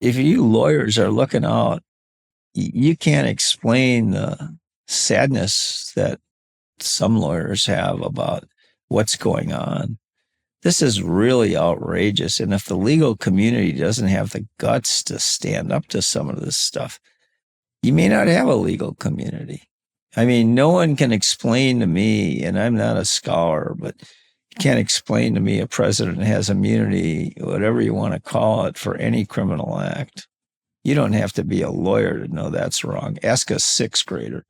if you lawyers are looking out, you can't explain the sadness that some lawyers have about what's going on. This is really outrageous. And if the legal community doesn't have the guts to stand up to some of this stuff, you may not have a legal community. I mean, no one can explain to me, and I'm not a scholar, but you can't explain to me a president has immunity, whatever you want to call it, for any criminal act. You don't have to be a lawyer to know that's wrong. Ask a sixth grader.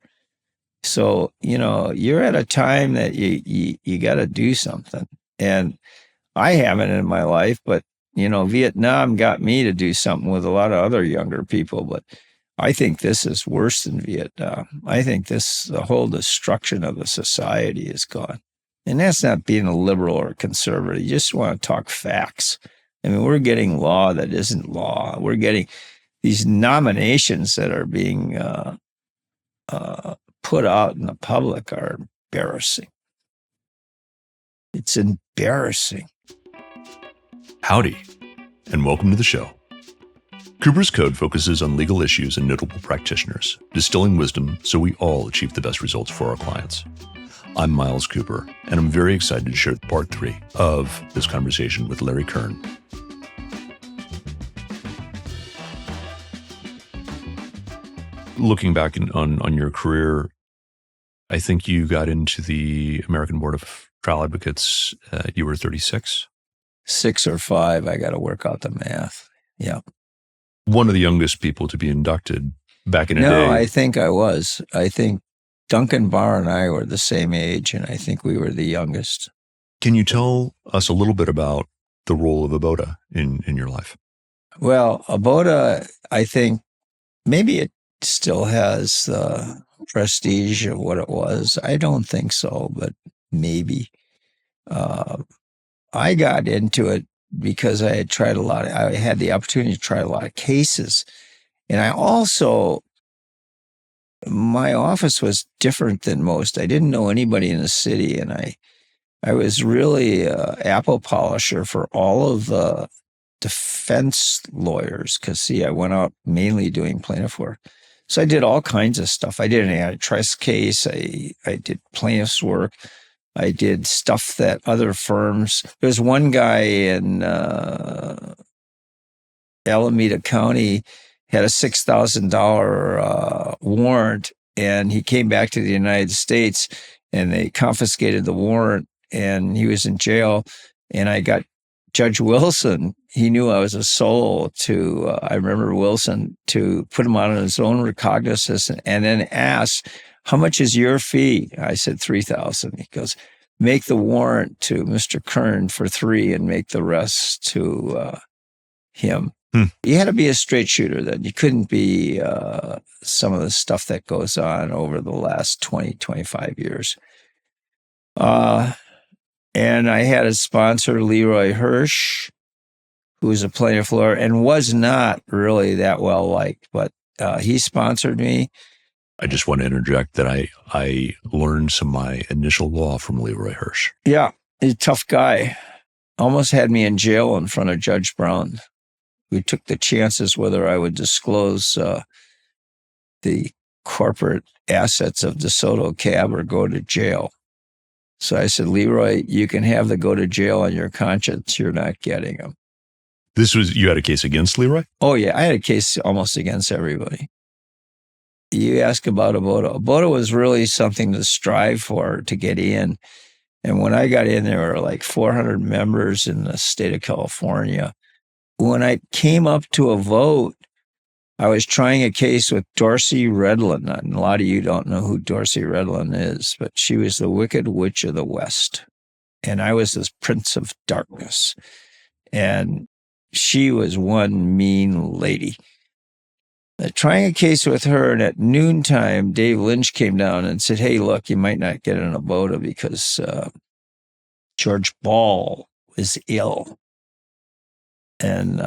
So, you're at a time that you got to do something. And I haven't in my life, but, Vietnam got me to do something with a lot of other younger people. But I think this is worse than Vietnam. I think the whole destruction of the society is gone. And that's not being a liberal or a conservative. You just want to talk facts. I mean, we're getting law that isn't law. We're getting these nominations that are being put out in the public are embarrassing. It's embarrassing. Howdy, and welcome to the show. Cooper's Code focuses on legal issues and notable practitioners, distilling wisdom so we all achieve the best results for our clients. I'm Miles Cooper, and I'm very excited to share part 3 of this conversation with Larry Kern. Looking back on your career, I think you got into the American Board of Trial Advocates. You were 36? 6 or 5. I got to work out the math. Yeah. One of the youngest people to be inducted back in the day. No, I think I was. I think Duncan Barr and I were the same age, and I think we were the youngest. Can you tell us a little bit about the role of Abota in your life? Well, Abota, I think maybe it still has the prestige of what it was. I don't think so, but maybe. I got into it because I had the opportunity to try a lot of cases. And I also, my office was different than most. I didn't know anybody in the city, and I was really an apple polisher for all of the defense lawyers because, see, I went out mainly doing plaintiff work. So I did all kinds of stuff. I did an antitrust case. I did plaintiff's work. I did stuff that other firms. There's one guy in Alameda County had a $6,000 warrant, and he came back to the United States, and they confiscated the warrant, and he was in jail. And I got Judge Wilson. He knew I was a solo I remember Wilson, to put him on his own recognizance and then ask, how much is your fee? I said, $3,000. He goes, make the warrant to Mr. Kern for $3,000 and make the rest to him. You had to be a straight shooter then. You couldn't be some of the stuff that goes on over the last 20, 25 years. And I had a sponsor, Leroy Hirsch, who was a plaintiff lawyer and was not really that well liked, but he sponsored me. I just want to interject that I learned some of my initial law from Leroy Hirsch. Yeah, he's a tough guy. Almost had me in jail in front of Judge Brown. We took the chances whether I would disclose the corporate assets of DeSoto Cab or go to jail. So I said, Leroy, you can have the go to jail on your conscience. You're not getting them. You had a case against Leroy? Oh, yeah. I had a case almost against everybody. You ask about Abota. Abota was really something to strive for to get in. And when I got in, there were like 400 members in the state of California. When I came up to a vote, I was trying a case with Dorsey Redlin. And a lot of you don't know who Dorsey Redlin is, but she was the Wicked Witch of the West. And I was this Prince of Darkness. And she was one mean lady. Trying a case with her, and at noontime, Dave Lynch came down and said, hey, look, you might not get an Abota because George Ball is ill. And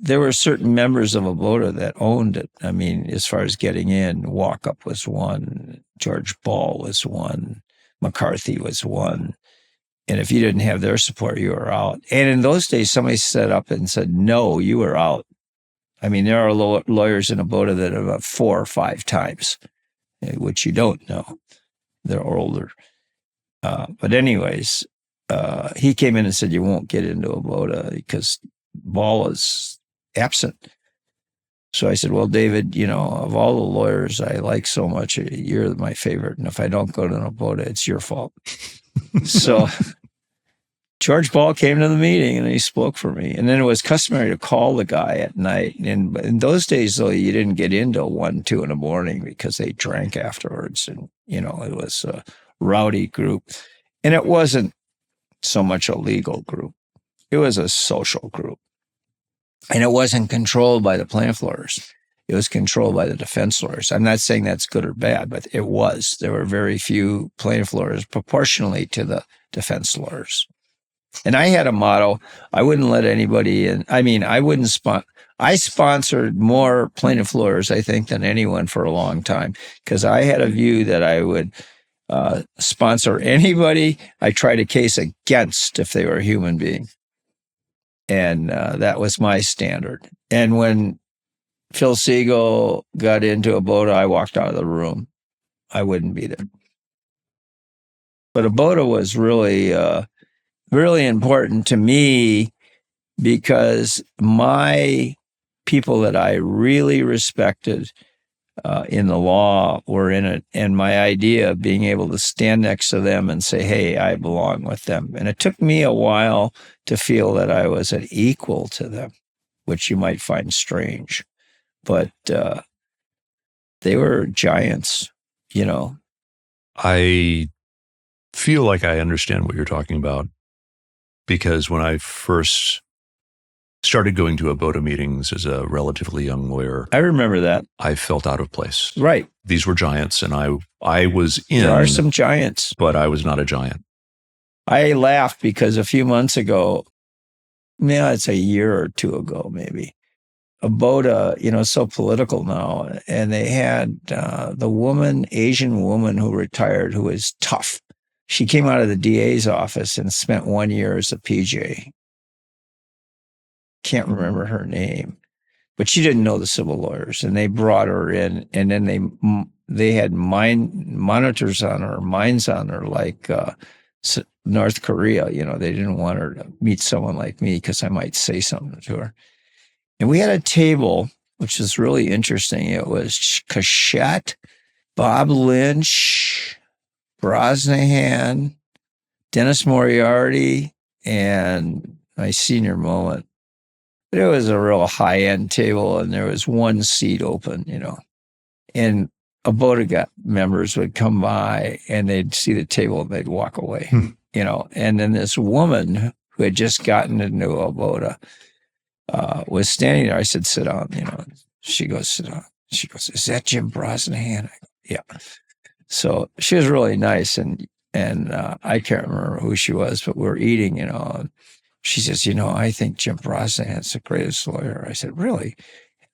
there were certain members of Abota that owned it. I mean, as far as getting in, Walkup was one, George Ball was one, McCarthy was one. And if you didn't have their support, you were out. And in those days, somebody set up and said, no, you were out. I mean, there are lawyers in Abota that have 4 or 5 times, which you don't know. They're older. But anyways, he came in and said, you won't get into Abota because Ball is absent. So I said, well, David, of all the lawyers I like so much, you're my favorite. And if I don't go to Abota, it's your fault. So George Ball came to the meeting and he spoke for me. And then it was customary to call the guy at night. And in those days, though, you didn't get into 1, 2 in the morning because they drank afterwards. And, it was a rowdy group. And it wasn't so much a legal group. It was a social group. And it wasn't controlled by the plaintiff lawyers. It was controlled by the defense lawyers. I'm not saying that's good or bad, but it was. There were very few plaintiff lawyers proportionally to the defense lawyers. And I had a motto. I wouldn't let anybody in. I mean, I sponsored more plaintiff lawyers, I think, than anyone for a long time because I had a view that I would sponsor anybody I tried a case against if they were a human being. And that was my standard. And when Phil Siegel got into Abota, I walked out of the room. I wouldn't be there. But Abota was really, really important to me because my people that I really respected in the law were in it. And my idea of being able to stand next to them and say, hey, I belong with them. And it took me a while to feel that I was an equal to them, which you might find strange. But they were giants, I feel like I understand what you're talking about because when I first started going to Abota meetings as a relatively young lawyer, I remember that. I felt out of place. Right. These were giants, and I was in. There are some giants. But I was not a giant. I laughed because a few months ago, it's a year or 2 ago, maybe, Abota, so political now, and they had the Asian woman who retired, who was tough. She came out of the DA's office and spent 1 year as a PJ. Can't remember her name, but she didn't know the civil lawyers, and they brought her in, and then they had monitors on her, mines on her, like North Korea. They didn't want her to meet someone like me because I might say something to her. And we had a table, which was really interesting. It was Cachette, Bob Lynch, Brosnahan, Dennis Moriarty, and my senior moment. But it was a real high-end table, and there was one seat open, And Abota members would come by, and they'd see the table, and they'd walk away, And then this woman who had just gotten into Abota was standing there. I said, sit down, She goes, sit down. She goes, is that Jim Brosnahan? I go, yeah. So she was really nice, and I can't remember who she was, but we're eating, and she says, I think Jim Brosnahan's the greatest lawyer. I said, really?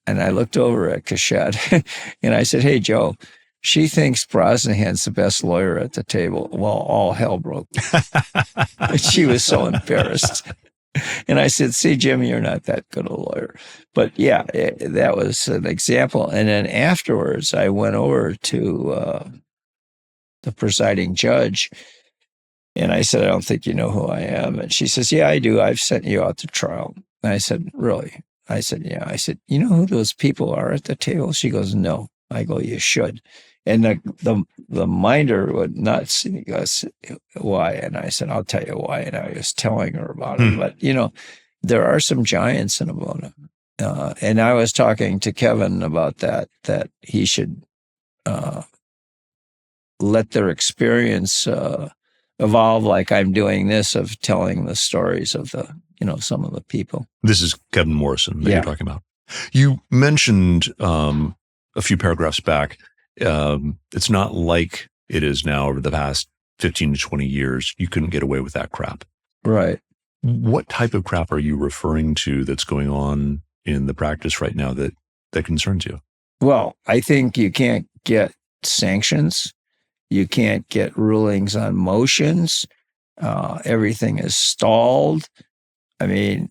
And I looked over at Cachette, and I said, hey, Joe, she thinks Brosnahan's the best lawyer at the table. Well, all hell broke. She was so embarrassed. And I said, see, Jim, you're not that good a lawyer. But yeah, that was an example. And then afterwards, I went over to the presiding judge, and I said, I don't think you know who I am. And she says, yeah, I do. I've sent you out to trial. And I said, really? I said, yeah. I said, you know who those people are at the table? She goes, no. I go, you should. And the minder would not see me. Goes, why? And I said, I'll tell you why. And I was telling her about it. But, there are some giants in Abota. And I was talking to Kevin about that he should let their experience evolve like I'm doing this, of telling the stories of some of the people. This is Kevin Morrison that you're talking about. You mentioned a few paragraphs back, it's not like it is now over the past 15 to 20 years. You couldn't get away with that crap. Right. What type of crap are you referring to that's going on in the practice right now that concerns you? Well, I think you can't get sanctions. You can't get rulings on motions. Everything is stalled. I mean,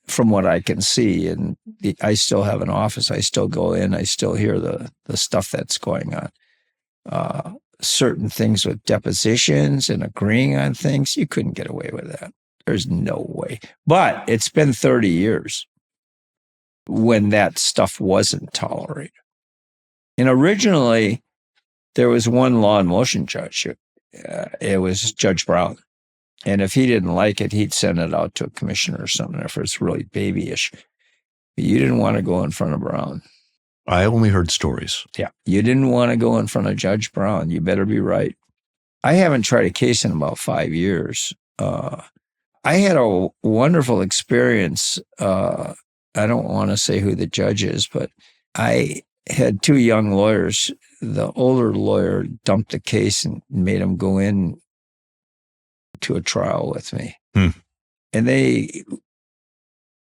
from what I can see, and I still have an office. I still go in. I still hear the stuff that's going on. Certain things with depositions and agreeing on things, you couldn't get away with that. There's no way. But it's been 30 years when that stuff wasn't tolerated. And originally, there was one law and motion judge. It was Judge Brown. And if he didn't like it, he'd send it out to a commissioner or something if it's really babyish. But you didn't want to go in front of Brown. I only heard stories. Yeah. You didn't want to go in front of Judge Brown. You better be right. I haven't tried a case in about 5 years. I had a wonderful experience. I don't want to say who the judge is, but I had 2 young lawyers. The older lawyer dumped the case and made them go in to a trial with me. And they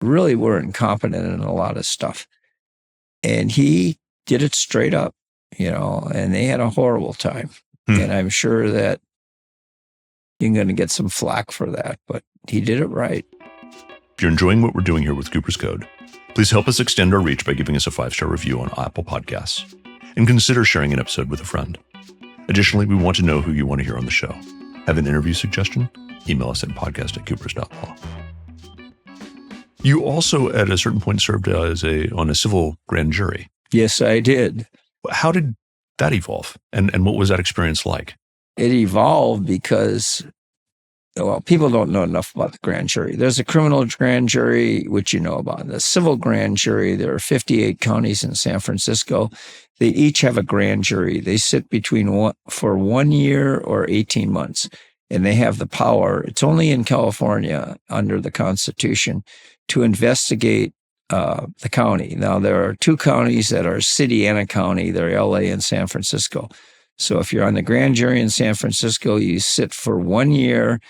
really were incompetent in a lot of stuff. And he did it straight up, and they had a horrible time. And I'm sure that you're going to get some flack for that, but he did it right. If you're enjoying what we're doing here with Cooper's Code, please help us extend our reach by giving us a 5-star review on Apple Podcasts, and consider sharing an episode with a friend. Additionally, we want to know who you want to hear on the show. Have an interview suggestion? Email us at podcast@coopers.law. You also, at a certain point, served on a civil grand jury. Yes, I did. How did that evolve? And what was that experience like? It evolved because, people don't know enough about the grand jury. There's a criminal grand jury, which you know about. The civil grand jury, there are 58 counties in San Francisco. They each have a grand jury. They sit for 1 year or 18 months, and they have the power. It's only in California under the Constitution to investigate the county. Now, there are 2 counties that are city and a county. They're LA and San Francisco. So if you're on the grand jury in San Francisco, you sit for 1 year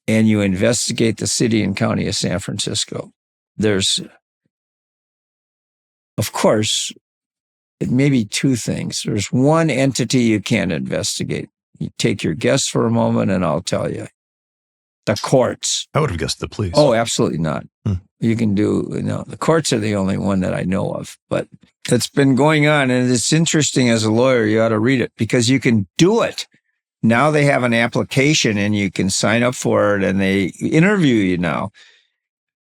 and you investigate the city and county of San Francisco. There's, of course, maybe 2 things. There's one entity you can't investigate. You take your guess for a moment and I'll tell you. The courts. I would have guessed the police. Oh, absolutely not. You can do, the courts are the only one that I know of, but it's been going on. And it's interesting as a lawyer, you ought to read it because you can do it. Now they have an application and you can sign up for it and they interview you now.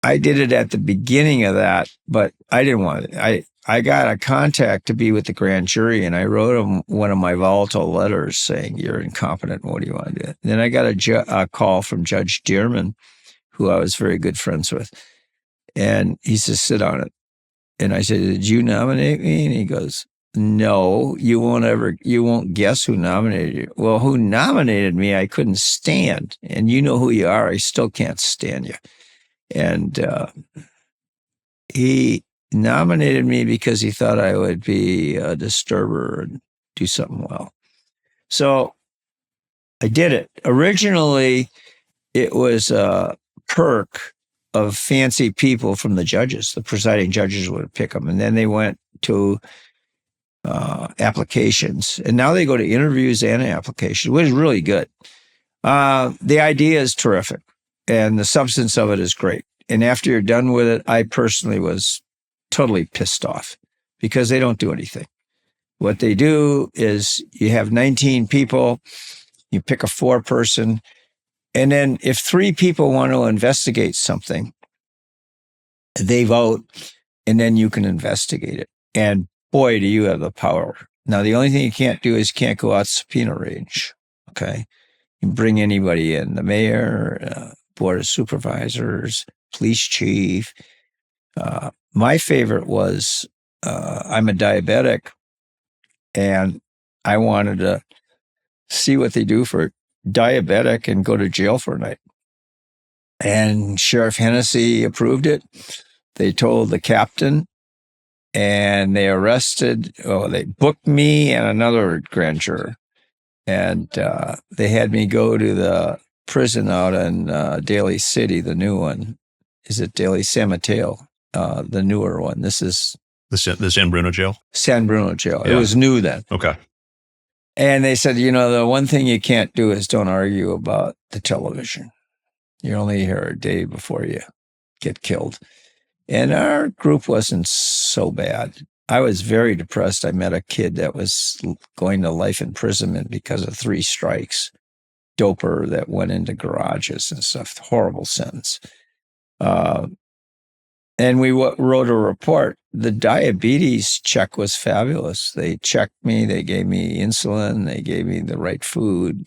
I did it at the beginning of that, but I didn't want it. I got a contact to be with the grand jury and I wrote him one of my volatile letters saying, you're incompetent. What do you want to do? And then I got a call from Judge Dearman, who I was very good friends with. And he says, sit on it. And I said, did you nominate me? And he goes, no, you won't guess who nominated you. Well, who nominated me, I couldn't stand. And you know who you are. I still can't stand you. And he nominated me because he thought I would be a disturber and do something well. So I did it. Originally, it was a perk of fancy people from the judges. The presiding judges would pick them. And then they went to applications. And now they go to interviews and applications, which is really good. The idea is terrific. And the substance of it is great. And after you're done with it, I personally was totally pissed off because they don't do anything. What they do is you have 19 people, you pick a 4-person, and then if 3 people want to investigate something, they vote, and then you can investigate it. And boy, do you have the power. Now, the only thing you can't do is you can't go out subpoena range, okay? You can bring anybody in, the mayor, board of supervisors, police chief. My favorite was I'm a diabetic, and I wanted to see what they do for diabetic and go to jail for a night. And Sheriff Hennessy approved it. They told the captain, and they they booked me and another grand juror. And they had me go to the prison out in Daly City, the new one. Is it Daly San Mateo? The newer one. This is the San Bruno jail? San Bruno jail. Yeah. It was new then. Okay. And they said, the one thing you can't do is don't argue about the television. You're only here a day before you get killed. And our group wasn't so bad. I was very depressed. I met a kid that was going to life imprisonment because of 3 strikes. Doper that went into garages and stuff. Horrible sentence. And we wrote a report. The diabetes check was fabulous. They checked me. They gave me insulin. They gave me the right food,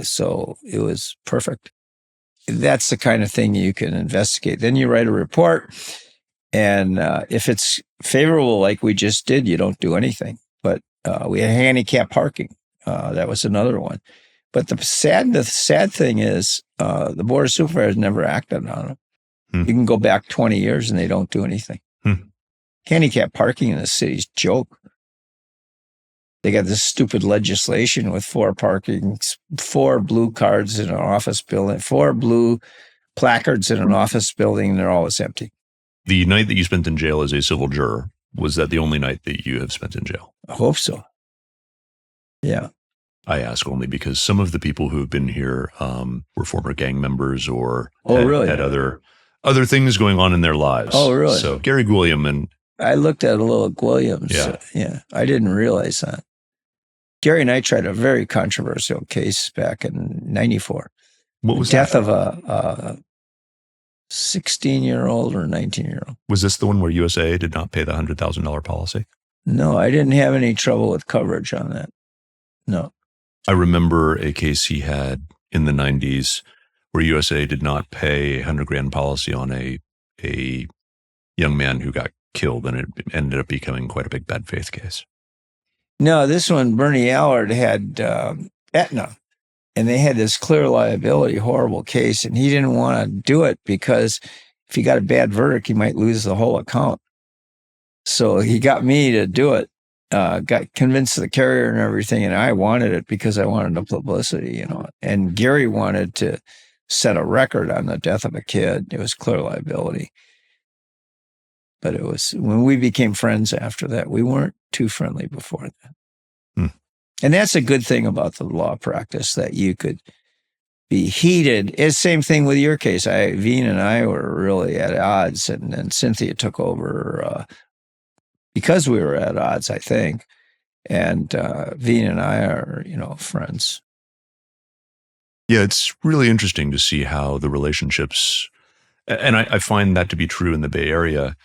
so it was perfect. That's the kind of thing you can investigate. Then you write a report, and if it's favorable, like we just did, you don't do anything. But we had handicap parking. That was another one. But the sad thing is the Board of Supervisors never acted on them. You can go back 20 years and they don't do anything. Handicap parking in the city's joke. They got this stupid legislation with 4 parkings, 4 blue cards in an office building, 4 blue placards in an office building, and they're always empty. The night that you spent in jail as a civil juror, was that the only night that you have spent in jail? I hope so. Yeah. I ask only because some of the people who have been here were former gang members or had other things going on in their lives. Oh, really? So Gary Gwilliam and... I looked at a little Williams. Yeah. I didn't realize that. Gary and I tried a very controversial case back in 94. What was death that? of a 16-year-old or 19-year-old. Was this the one where USA did not pay the $100,000 policy? No, I didn't have any trouble with coverage on that. No. I remember a case he had in the 90s where USA did not pay a $100,000 policy on a young man who got killed, and it ended up becoming quite a big bad faith case. No, this one, Bernie Allard had Aetna, and they had this clear liability, horrible case, and he didn't want to do it because if he got a bad verdict, he might lose the whole account. So he got me to do it, got convinced the carrier and everything, and I wanted it because I wanted the publicity, And Gary wanted to set a record on the death of a kid. It was clear liability. But it was when we became friends after that. We weren't too friendly before that. And that's a good thing about the law practice, that you could be heated. It's the same thing with your case. Veen and I were really at odds, and then Cynthia took over because we were at odds, I think. And Veen and I are, friends. Yeah, it's really interesting to see how the relationships, and I find that to be true in the Bay Area.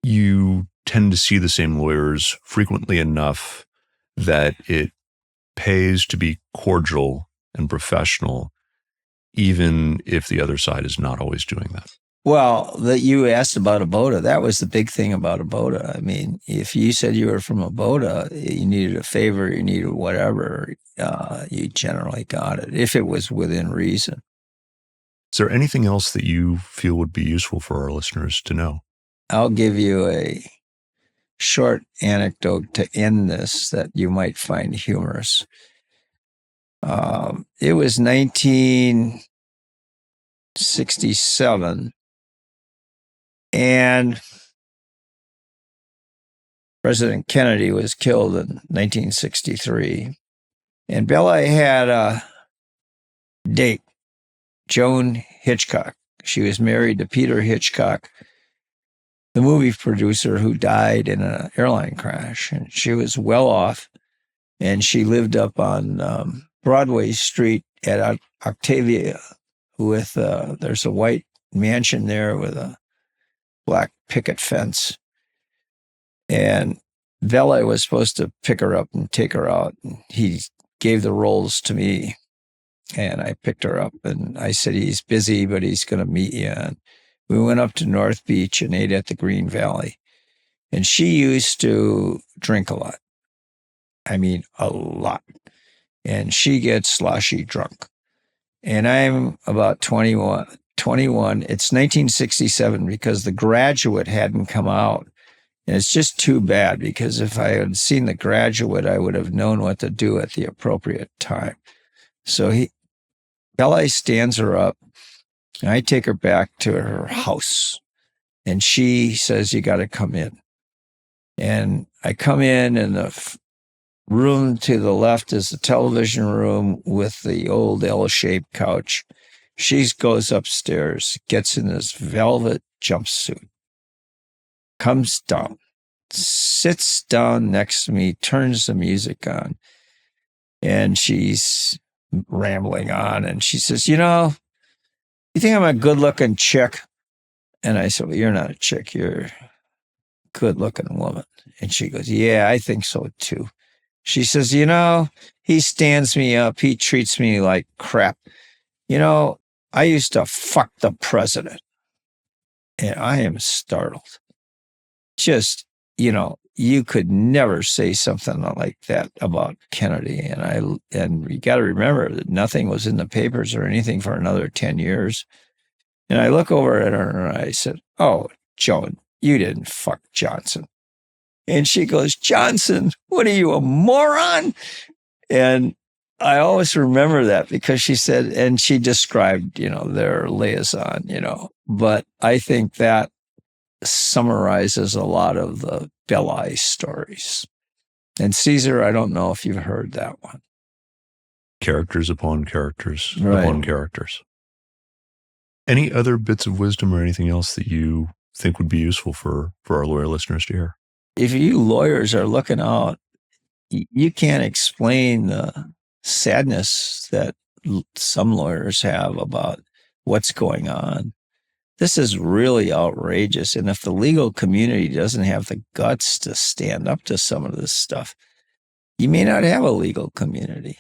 You tend to see the same lawyers frequently enough that it pays to be cordial and professional, even if the other side is not always doing that. Well, that you asked about Abota, that was the big thing about Abota. I mean, if you said you were from Abota, you needed a favor, you needed whatever, you generally got it, if it was within reason. Is there anything else that you feel would be useful for our listeners to know? I'll give you a short anecdote to end this that you might find humorous. It was 1967, and President Kennedy was killed in 1963. And Belli had a date, Joan Hitchcock. She was married to Peter Hitchcock, the movie producer who died in an airline crash. And she was well off, and she lived up on Broadway Street at Octavia with, there's a white mansion there with a black picket fence. And Belli was supposed to pick her up and take her out. And he gave the rolls to me, and I picked her up, and I said, he's busy, but he's going to meet you. And we went up to North Beach and ate at the Green Valley. And she used to drink a lot. I mean, a lot. And she gets sloshy drunk. And I'm about 21. It's 1967 because The Graduate hadn't come out. And it's just too bad, because if I had seen The Graduate, I would have known what to do at the appropriate time. So Belli stands her up, and I take her back to her house, and she says, you got to come in. And I come in, and the room to the left is the television room with the old L-shaped couch. She goes upstairs, gets in this velvet jumpsuit, comes down, sits down next to me, turns the music on, and she's rambling on. And she says, you think I'm a good-looking chick? And I said, well, you're not a chick. You're a good-looking woman. And she goes, yeah, I think so too. She says, he stands me up. He treats me like crap. I used to fuck the president. And I am startled. Just, you could never say something like that about Kennedy. And you got to remember that nothing was in the papers or anything for another 10 years. And I look over at her and I said, oh, Joan, you didn't fuck Johnson. And she goes, Johnson, what are you, a moron? And I always remember that because she said, and she described, their liaison, but I think that summarizes a lot of the Belli stories. And Caesar, I don't know if you've heard that one. Characters upon characters Right. upon characters. Any other bits of wisdom or anything else that you think would be useful for our lawyer listeners to hear? If you lawyers are looking out, you can't explain the sadness that some lawyers have about what's going on. This is really outrageous. And if the legal community doesn't have the guts to stand up to some of this stuff, you may not have a legal community.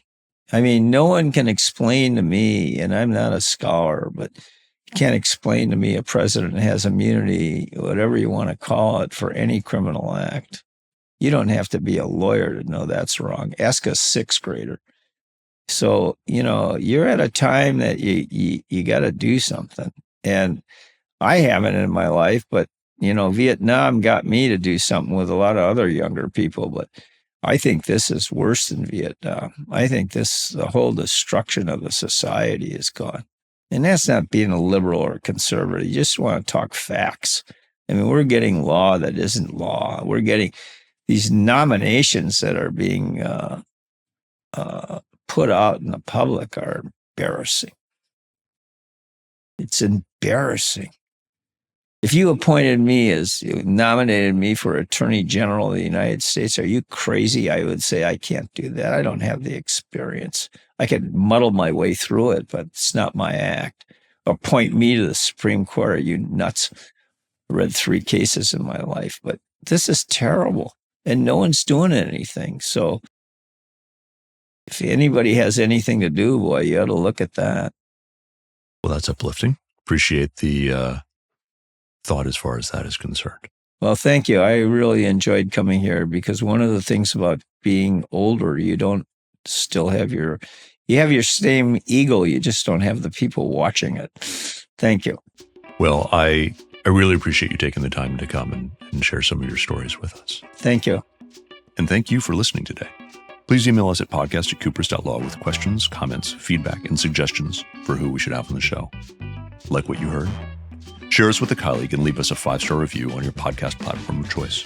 I mean, no one can explain to me, and I'm not a scholar, but you can't explain to me a president has immunity, whatever you want to call it, for any criminal act. You don't have to be a lawyer to know that's wrong. Ask a sixth grader. So, you're at a time that you got to do something. And I haven't in my life, but, Vietnam got me to do something with a lot of other younger people. But I think this is worse than Vietnam. I think the whole destruction of the society is gone. And that's not being a liberal or a conservative. You just want to talk facts. I mean, we're getting law that isn't law. We're getting these nominations that are being put out in the public are embarrassing. It's embarrassing. If you nominated me for Attorney General of the United States, are you crazy? I would say I can't do that. I don't have the experience. I could muddle my way through it, but it's not my act. Appoint me to the Supreme Court. Are you nuts? I read 3 cases in my life, but this is terrible. And no one's doing anything. So if anybody has anything to do, boy, you ought to look at that. Well, that's uplifting. Appreciate the thought as far as that is concerned. Well, thank you. I really enjoyed coming here because one of the things about being older, you don't still have you have your same ego. You just don't have the people watching it. Thank you. Well, I really appreciate you taking the time to come and share some of your stories with us. Thank you. And thank you for listening today. Please email us at podcast@coopers.law with questions, comments, feedback, and suggestions for who we should have on the show. Like what you heard? Share us with a colleague and leave us a 5-star review on your podcast platform of choice.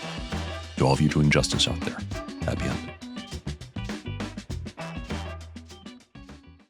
To all of you doing justice out there, happy hunting.